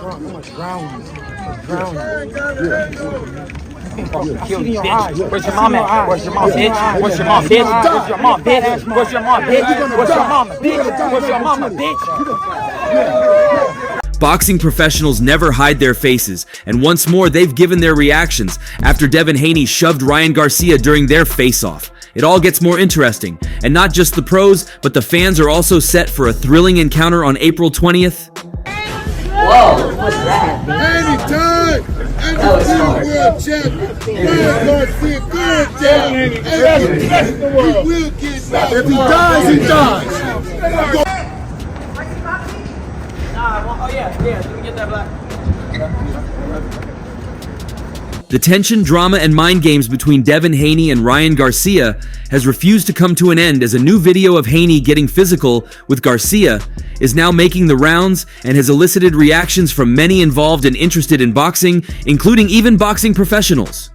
I'm gonna drown you. Kill you, bitch. Where's your mom at? Where's your mom, bitch? Where's your mom, bitch? Where's your mom, bitch? Where's your mom, bitch? Where's your mama, bitch? Where's your mama, bitch? Boxing professionals never hide their faces, and once more they've given their reactions after Devin Haney shoved Ryan Garcia during their face-off. It all gets more interesting, and not just the pros, but the fans are also set for a thrilling encounter on April 20th. Whoa, what's that? Anytime! Undefeated world champion! Ryan Garcia, good job! He will get back. If he dies, he dies! Let me get that black. The tension, drama, and mind games between Devin Haney and Ryan Garcia has refused to come to an end as a new video of Haney getting physical with Garcia is now making the rounds and has elicited reactions from many involved and interested in boxing, including even boxing professionals.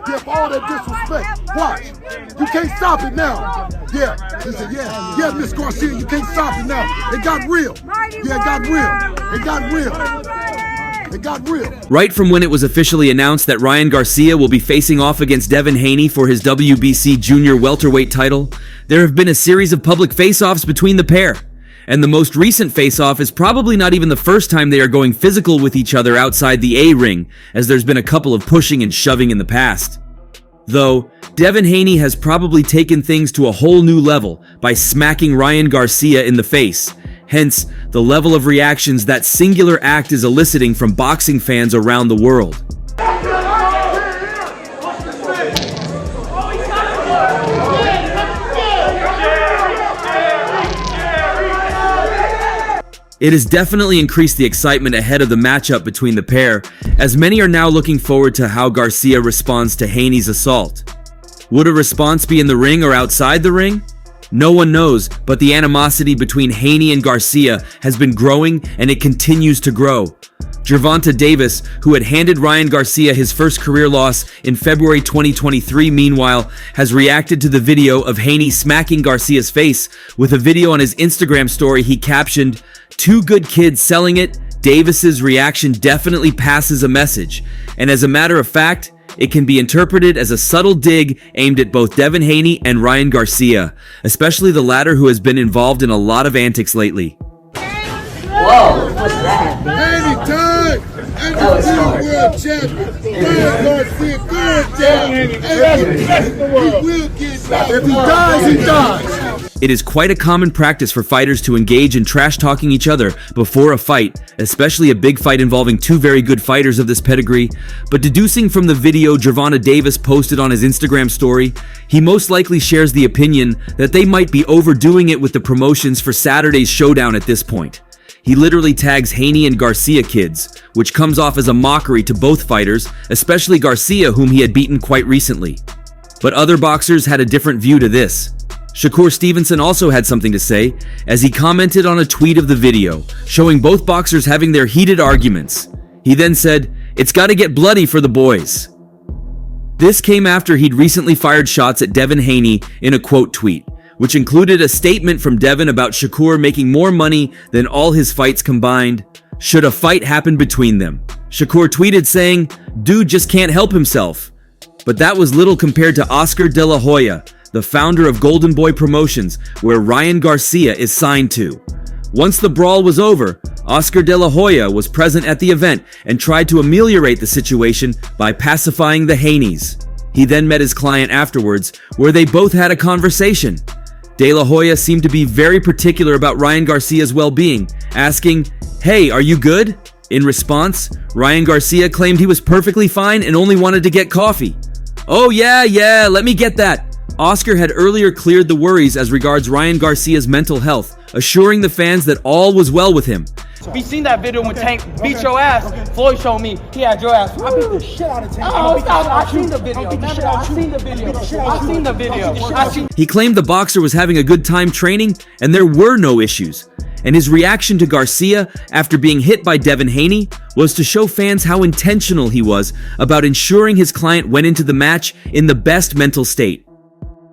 Give all that disrespect. Watch. You can't stop it now. Yeah. He said, yeah, Miss Garcia, you can't stop it now. It got real. Yeah, it got real. It got real. It got real. Right from when it was officially announced that Ryan Garcia will be facing off against Devin Haney for his WBC junior welterweight title, there have been a series of public face-offs between the pair. And the most recent face-off is probably not even the first time they are going physical with each other outside the A-ring, as there's been a couple of pushing and shoving in the past. Though, Devin Haney has probably taken things to a whole new level by smacking Ryan Garcia in the face. Hence, the level of reactions that singular act is eliciting from boxing fans around the world. It has definitely increased the excitement ahead of the matchup between the pair, as many are now looking forward to how Garcia responds to Haney's assault. Would a response be in the ring or outside the ring? No one knows, but the animosity between Haney and Garcia has been growing and it continues to grow. Gervonta Davis, who had handed Ryan Garcia his first career loss in February 2023, meanwhile, has reacted to the video of Haney smacking Garcia's face with a video on his Instagram story he captioned, "Two good kids selling it." Davis's reaction definitely passes a message, and as a matter of fact, it can be interpreted as a subtle dig aimed at both Devin Haney and Ryan Garcia, especially the latter who has been involved in a lot of antics lately. Whoa, what's that? Anytime! Undefeated world champion! Ryan Garcia, good job! He will get back. If he dies, he dies! It is quite a common practice for fighters to engage in trash-talking each other before a fight, especially a big fight involving two very good fighters of this pedigree. But deducing from the video Gervonta Davis posted on his Instagram story, he most likely shares the opinion that they might be overdoing it with the promotions for Saturday's showdown at this point. He literally tags Haney and Garcia kids, which comes off as a mockery to both fighters, especially Garcia, whom he had beaten quite recently. But other boxers had a different view to this. Shakur Stevenson also had something to say, as he commented on a tweet of the video, showing both boxers having their heated arguments. He then said, "It's gotta get bloody for the boys." This came after he'd recently fired shots at Devin Haney in a quote tweet, which included a statement from Devin about Shakur making more money than all his fights combined, should a fight happen between them. Shakur tweeted saying, "Dude just can't help himself." But that was little compared to Oscar De La Hoya, the founder of Golden Boy Promotions, where Ryan Garcia is signed to. Once the brawl was over, Oscar De La Hoya was present at the event and tried to ameliorate the situation by pacifying the Haneys. He then met his client afterwards, where they both had a conversation. De La Hoya seemed to be very particular about Ryan Garcia's well-being, asking, "Hey, are you good?" In response, Ryan Garcia claimed he was perfectly fine and only wanted to get coffee. "Oh yeah, let me get that." Oscar had earlier cleared the worries as regards Ryan Garcia's mental health, assuring the fans that all was well with him. We seen that video when Tank beat your ass. Floyd showed me he had your ass. I beat the shit out of Tank. Oh, stop. I seen the video. I seen. He claimed the boxer was having a good time training and there were no issues. And his reaction to Garcia after being hit by Devin Haney was to show fans how intentional he was about ensuring his client went into the match in the best mental state.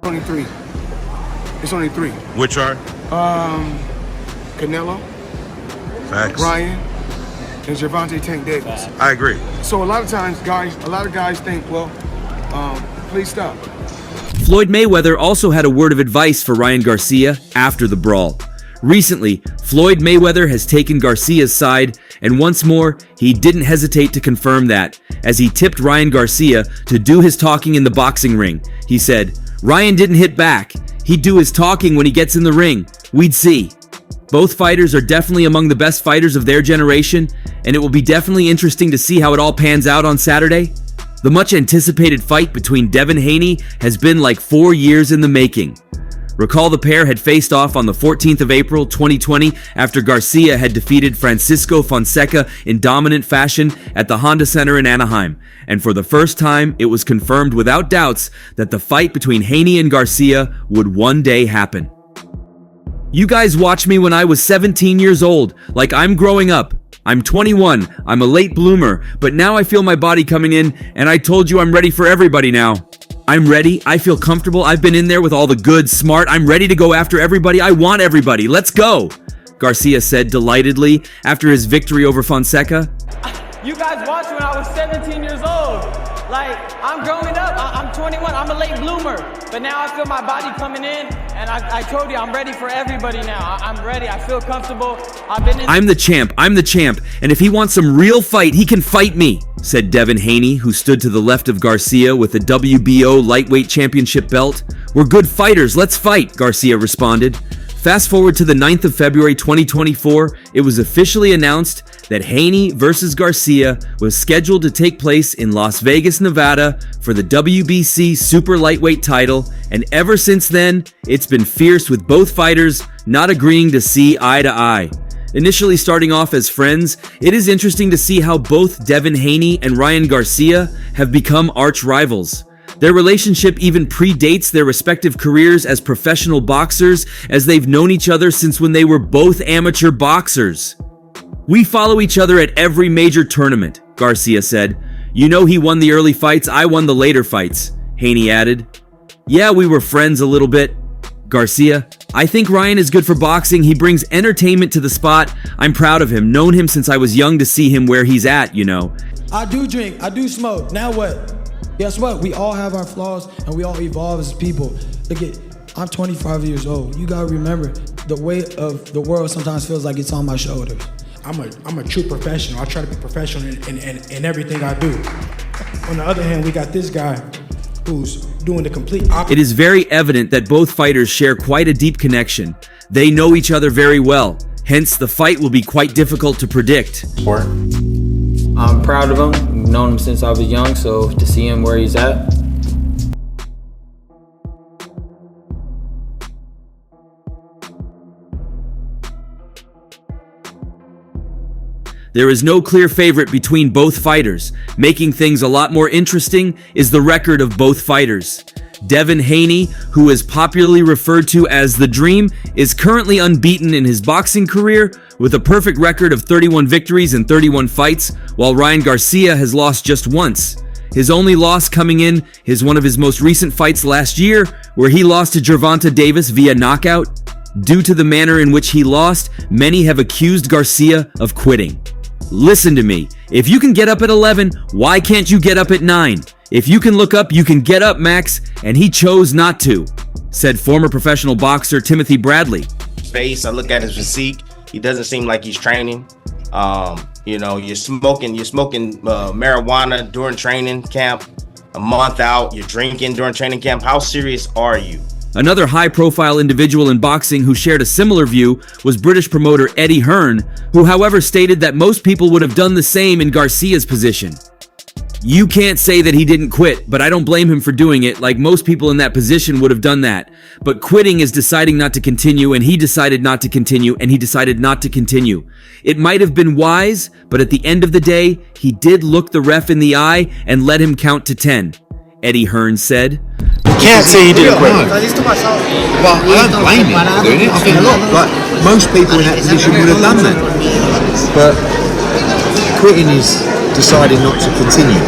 Only three. It's only three. Which are? Canelo, Facts. Ryan, and Gervonta Tank Davis. I agree. So a lot of guys think, well, please stop. Floyd Mayweather also had a word of advice for Ryan Garcia after the brawl. Recently, Floyd Mayweather has taken Garcia's side, and once more, he didn't hesitate to confirm that, as he tipped Ryan Garcia to do his talking in the boxing ring. He said, "Ryan didn't hit back. He'd do his talking when he gets in the ring. We'd see." Both fighters are definitely among the best fighters of their generation, and it will be definitely interesting to see how it all pans out on Saturday. The much anticipated fight between Devin Haney has been like 4 years in the making. Recall the pair had faced off on the 14th of April 2020 after Garcia had defeated Francisco Fonseca in dominant fashion at the Honda Center in Anaheim. And for the first time, it was confirmed without doubts that the fight between Haney and Garcia would one day happen. You guys watched me when I was 17 years old, like I'm growing up. I'm 21, I'm a late bloomer, but now I feel my body coming in, and I told you I'm ready for everybody now. I'm ready, I feel comfortable, I've been in there with all the good, smart, I'm ready to go after everybody, I want everybody, let's go! Garcia said delightedly after his victory over Fonseca. You guys watched when I was 17 years old. Like, I'm growing up, I'm 21, I'm a late bloomer. But now I feel my body coming in, and I told you I'm ready for everybody now. I'm ready, I feel comfortable. I'm the champ, and if he wants some real fight, he can fight me, said Devin Haney, who stood to the left of Garcia with the WBO lightweight championship belt. We're good fighters, let's fight, Garcia responded. Fast forward to the 9th of February 2024, it was officially announced that Haney versus Garcia was scheduled to take place in Las Vegas, Nevada for the WBC super lightweight title, and ever since then, it's been fierce with both fighters not agreeing to see eye to eye. Initially starting off as friends, it is interesting to see how both Devin Haney and Ryan Garcia have become arch rivals. Their relationship even predates their respective careers as professional boxers, as they've known each other since when they were both amateur boxers. We follow each other at every major tournament, Garcia said. You know he won the early fights, I won the later fights, Haney added. Yeah, we were friends a little bit. Garcia, I think Ryan is good for boxing, he brings entertainment to the spot. I'm proud of him, known him since I was young to see him where he's at, you know. I do drink, I do smoke, now what? Guess what? We all have our flaws and we all evolve as people. Look at, I'm 25 years old. You gotta remember, the weight of the world sometimes feels like it's on my shoulders. I'm a true professional. I try to be professional in everything I do. On the other hand, we got this guy who's doing the complete opposite. It is very evident that both fighters share quite a deep connection. They know each other very well. Hence, the fight will be quite difficult to predict. I'm proud of him. I've known him since I was young, so to see him where he's at. There is no clear favorite between both fighters. Making things a lot more interesting is the record of both fighters. Devin Haney, who is popularly referred to as The Dream, is currently unbeaten in his boxing career with a perfect record of 31 victories and 31 fights, while Ryan Garcia has lost just once. His only loss coming in is one of his most recent fights last year, where he lost to Gervonta Davis via knockout. Due to the manner in which he lost, many have accused Garcia of quitting. Listen to me, if you can get up at 11, why can't you get up at 9? If you can look up, you can get up, Max, and he chose not to, said former professional boxer Timothy Bradley. Face, I look at his physique, he doesn't seem like he's training. You know, you're smoking marijuana during training camp, a month out, you're drinking during training camp. How serious are you? Another high-profile individual in boxing who shared a similar view was British promoter Eddie Hearn, who however stated that most people would have done the same in Garcia's position. You can't say that he didn't quit, but I don't blame him for doing it, like most people in that position would have done that. But quitting is deciding not to continue, and he decided not to continue, and he decided not to continue. It might have been wise, but at the end of the day, he did look the ref in the eye and let him count to 10. Eddie Hearn said. Can't say he didn't quit. Well, I don't blame him for doing it. I think a lot, like most people in that position would have done that. But quitting is deciding not to continue.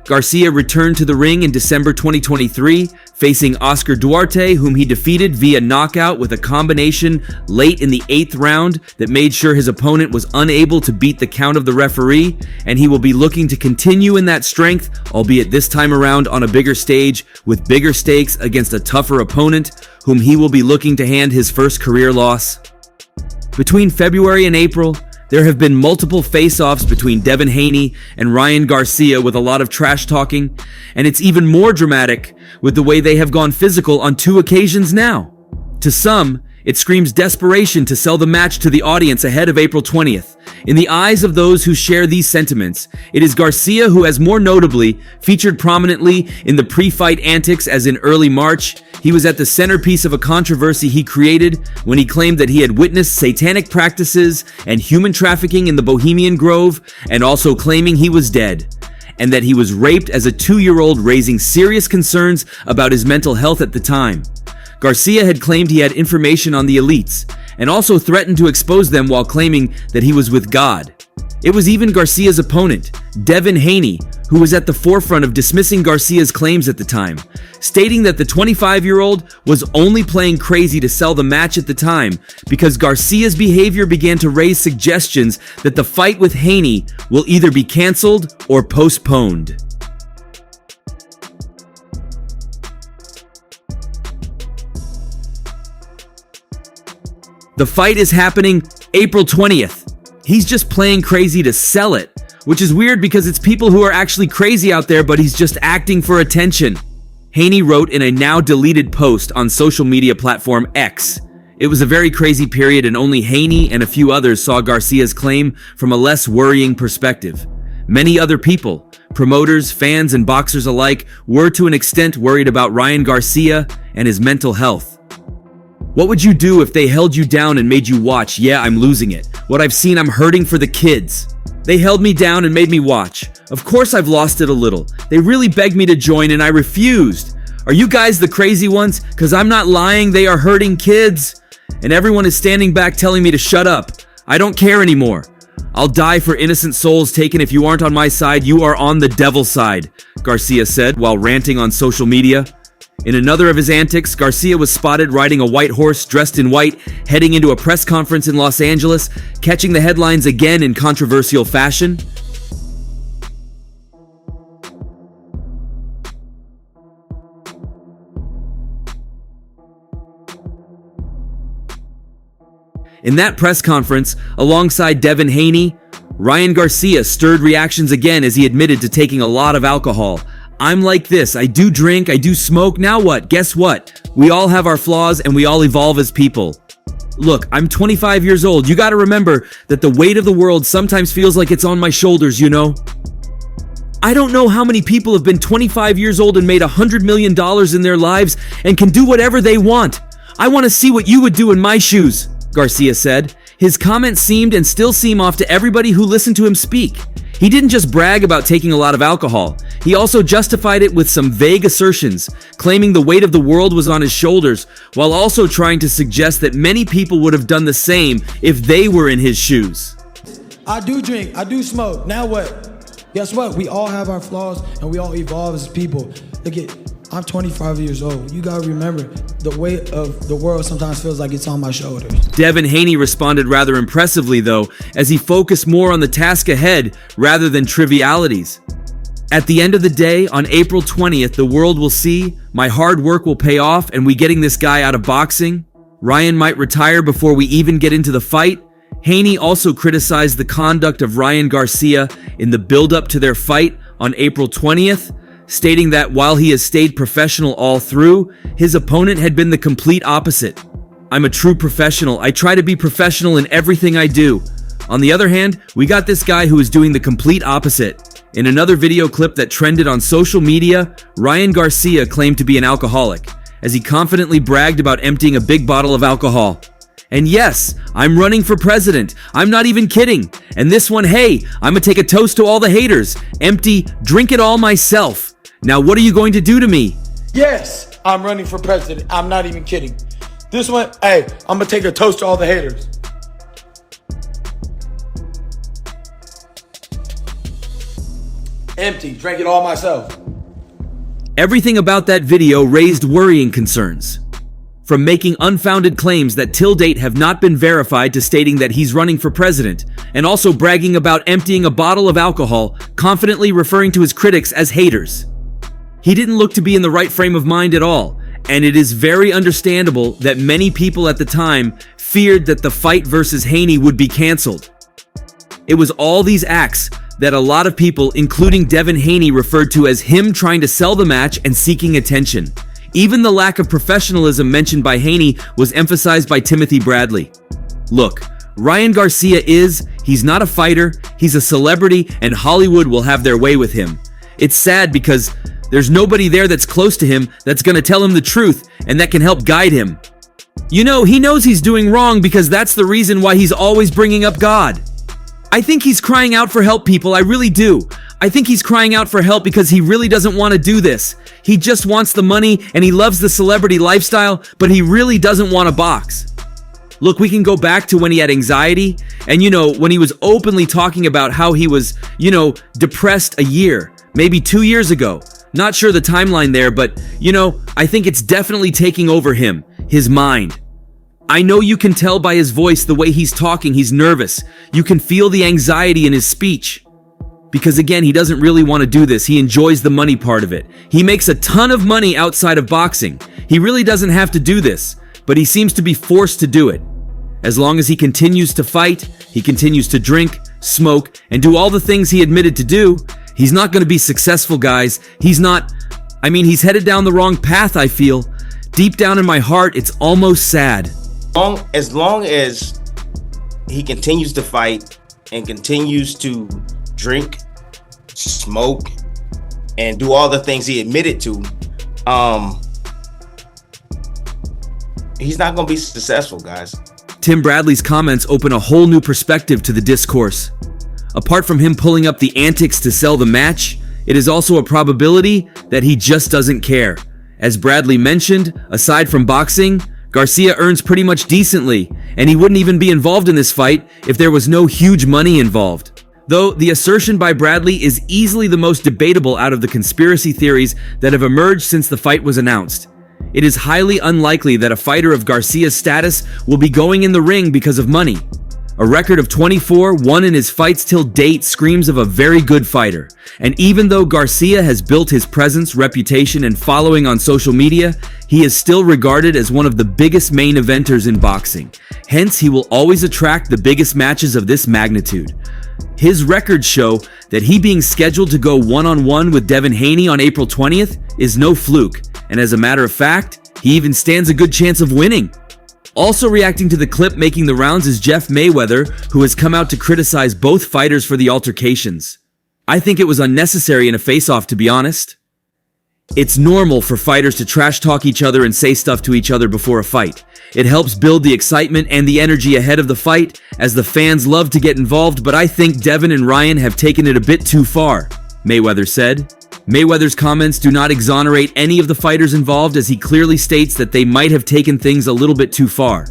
Garcia returned to the ring in December 2023, facing Oscar Duarte, whom he defeated via knockout with a combination late in the 8th round that made sure his opponent was unable to beat the count of the referee, and he will be looking to continue in that strength, albeit this time around on a bigger stage with bigger stakes against a tougher opponent, whom he will be looking to hand his first career loss. Between February and April, there have been multiple face-offs between Devin Haney and Ryan Garcia with a lot of trash talking, and it's even more dramatic with the way they have gone physical on 2 occasions now. To some, it screams desperation to sell the match to the audience ahead of April 20th. In the eyes of those who share these sentiments, it is Garcia who has more notably featured prominently in the pre-fight antics, as in early March, he was at the centerpiece of a controversy he created when he claimed that he had witnessed satanic practices and human trafficking in the Bohemian Grove, and also claiming he was dead, and that he was raped as a 2-year-old, raising serious concerns about his mental health at the time. Garcia had claimed he had information on the elites, and also threatened to expose them while claiming that he was with God. It was even Garcia's opponent, Devin Haney, who was at the forefront of dismissing Garcia's claims at the time, stating that the 25-year-old was only playing crazy to sell the match at the time because Garcia's behavior began to raise suggestions that the fight with Haney will either be canceled or postponed. The fight is happening April 20th. He's just playing crazy to sell it, which is weird because it's people who are actually crazy out there, but he's just acting for attention. Haney wrote in a now deleted post on social media platform X. It was a very crazy period, and only Haney and a few others saw Garcia's claim from a less worrying perspective. Many other people, promoters, fans, and boxers alike, were to an extent worried about Ryan Garcia and his mental health. What would you do if they held you down and made you watch? Yeah, I'm losing it. What I've seen, I'm hurting for the kids. They held me down and made me watch. Of course I've lost it a little. They really begged me to join and I refused. Are you guys the crazy ones? Because I'm not lying, they are hurting kids. And everyone is standing back telling me to shut up. I don't care anymore. I'll die for innocent souls taken. If you aren't on my side, you are on the devil's side, Garcia said while ranting on social media. In another of his antics, Garcia was spotted riding a white horse dressed in white, heading into a press conference in Los Angeles, catching the headlines again in controversial fashion. In that press conference, alongside Devin Haney, Ryan Garcia stirred reactions again as he admitted to taking a lot of alcohol. I'm like this, I do drink, I do smoke, now what? Guess what? We all have our flaws and we all evolve as people. Look, I'm 25 years old. You gotta remember that the weight of the world sometimes feels like it's on my shoulders, you know? I don't know how many people have been 25 years old and made $100 million in their lives and can do whatever they want. I want to see what you would do in my shoes, Garcia said. His comments seemed and still seem off to everybody who listened to him speak. He didn't just brag about taking a lot of alcohol. He also justified it with some vague assertions, claiming the weight of the world was on his shoulders, while also trying to suggest that many people would have done the same if they were in his shoes. I do drink, I do smoke, now what? Guess what? We all have our flaws and we all evolve as people. Look at, I'm 25 years old. You gotta remember, the weight of the world sometimes feels like it's on my shoulders. Devin Haney responded rather impressively though, as he focused more on the task ahead rather than trivialities. At the end of the day, on April 20th, the world will see, my hard work will pay off, and we getting this guy out of boxing. Ryan might retire before we even get into the fight. Haney also criticized the conduct of Ryan Garcia in the build-up to their fight on April 20th, stating that while he has stayed professional all through, his opponent had been the complete opposite. I'm a true professional. I try to be professional in everything I do. On the other hand, we got this guy who is doing the complete opposite. In another video clip that trended on social media, Ryan Garcia claimed to be an alcoholic, as he confidently bragged about emptying a big bottle of alcohol. And yes, I'm running for president. I'm not even kidding. And this one, hey, I'm gonna take a toast to all the haters. Empty, drink it all myself. Now what are you going to do to me? Yes, I'm running for president. I'm not even kidding. This one, hey, I'm gonna take a toast to all the haters. Empty. Drank it all myself. Everything about that video raised worrying concerns. From making unfounded claims that till date have not been verified to stating that he's running for president, and also bragging about emptying a bottle of alcohol, confidently referring to his critics as haters. He didn't look to be in the right frame of mind at all, and it is very understandable that many people at the time feared that the fight versus Haney would be canceled. It was all these acts that a lot of people, including Devin Haney, referred to as him trying to sell the match and seeking attention. Even the lack of professionalism mentioned by Haney was emphasized by Timothy Bradley. Look, Ryan Garcia he's not a fighter, he's a celebrity, and Hollywood will have their way with him. It's sad because there's nobody there that's close to him that's gonna tell him the truth and that can help guide him. You know, he knows he's doing wrong because that's the reason why he's always bringing up God. I think he's crying out for help, people, I really do. I think he's crying out for help because he really doesn't want to do this. He just wants the money and he loves the celebrity lifestyle, but he really doesn't want to box. Look, we can go back to when he had anxiety and, when he was openly talking about how he was, depressed a year, maybe 2 years ago. Not sure the timeline there, but, I think it's definitely taking over him, his mind. I know you can tell by his voice, the way he's talking, he's nervous. You can feel the anxiety in his speech. Because again, he doesn't really want to do this. He enjoys the money part of it. He makes a ton of money outside of boxing. He really doesn't have to do this, but he seems to be forced to do it. As long as he continues to fight, he continues to drink, smoke, and do all the things he admitted to do, he's not going to be successful, guys. He's headed down the wrong path, I feel. Deep down in my heart, it's almost sad. As long as he continues to fight and continues to drink, smoke, and do all the things he admitted to, he's not going to be successful, guys. Tim Bradley's comments open a whole new perspective to the discourse. Apart from him pulling up the antics to sell the match, it is also a probability that he just doesn't care. As Bradley mentioned, aside from boxing, Garcia earns pretty much decently, and he wouldn't even be involved in this fight if there was no huge money involved. Though the assertion by Bradley is easily the most debatable out of the conspiracy theories that have emerged since the fight was announced. It is highly unlikely that a fighter of Garcia's status will be going in the ring because of money. A record of 24-1 in his fights till date screams of a very good fighter. And even though Garcia has built his presence, reputation, and following on social media, he is still regarded as one of the biggest main eventers in boxing. Hence, he will always attract the biggest matches of this magnitude. His records show that he being scheduled to go one-on-one with Devin Haney on April 20th is no fluke, and as a matter of fact, he even stands a good chance of winning. Also reacting to the clip making the rounds is Jeff Mayweather, who has come out to criticize both fighters for the altercations. I think it was unnecessary in a face-off, to be honest. It's normal for fighters to trash talk each other and say stuff to each other before a fight. It helps build the excitement and the energy ahead of the fight, as the fans love to get involved, but I think Devin and Ryan have taken it a bit too far, Mayweather said. Mayweather's comments do not exonerate any of the fighters involved, as he clearly states that they might have taken things a little bit too far.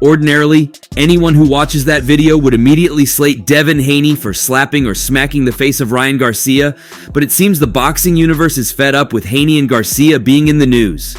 Ordinarily, anyone who watches that video would immediately slate Devin Haney for slapping or smacking the face of Ryan Garcia, but it seems the boxing universe is fed up with Haney and Garcia being in the news.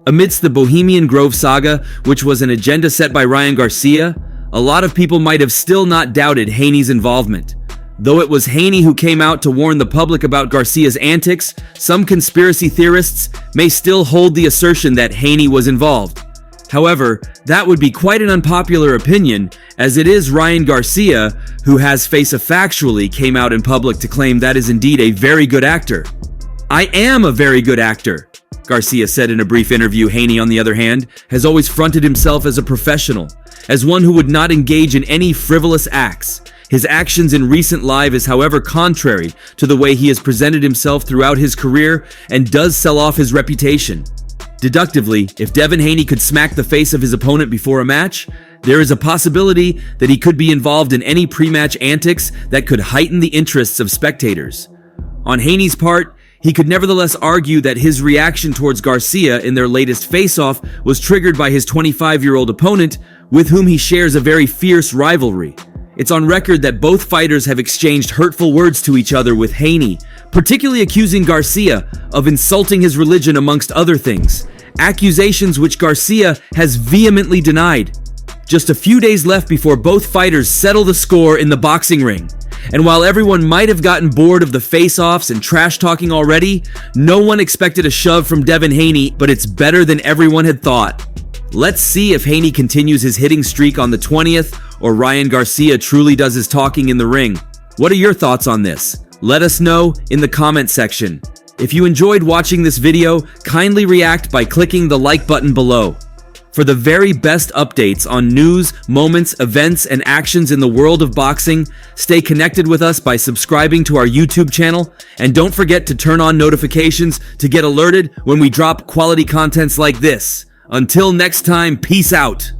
Amidst the Bohemian Grove saga, which was an agenda set by Ryan Garcia, a lot of people might have still not doubted Haney's involvement. Though it was Haney who came out to warn the public about Garcia's antics, some conspiracy theorists may still hold the assertion that Haney was involved. However, that would be quite an unpopular opinion, as it is Ryan Garcia who has Faceoff factually came out in public to claim that is indeed a very good actor. I am a very good actor, Garcia said in a brief interview. Haney, on the other hand, has always fronted himself as a professional, as one who would not engage in any frivolous acts. His actions in recent life is, however, contrary to the way he has presented himself throughout his career and does sell off his reputation. Deductively, if Devin Haney could smack the face of his opponent before a match, there is a possibility that he could be involved in any pre-match antics that could heighten the interests of spectators. On Haney's part, he could nevertheless argue that his reaction towards Garcia in their latest face-off was triggered by his 25-year-old opponent, with whom he shares a very fierce rivalry. It's on record that both fighters have exchanged hurtful words to each other, with Haney particularly accusing Garcia of insulting his religion amongst other things, accusations which Garcia has vehemently denied. Just a few days left before both fighters settle the score in the boxing ring. And while everyone might have gotten bored of the face-offs and trash talking already, no one expected a shove from Devin Haney, but it's better than everyone had thought. Let's see if Haney continues his hitting streak on the 20th, or Ryan Garcia truly does his talking in the ring. What are your thoughts on this? Let us know in the comment section. If you enjoyed watching this video, kindly react by clicking the like button below. For the very best updates on news, moments, events, and actions in the world of boxing, stay connected with us by subscribing to our YouTube channel, and don't forget to turn on notifications to get alerted when we drop quality contents like this. Until next time, peace out.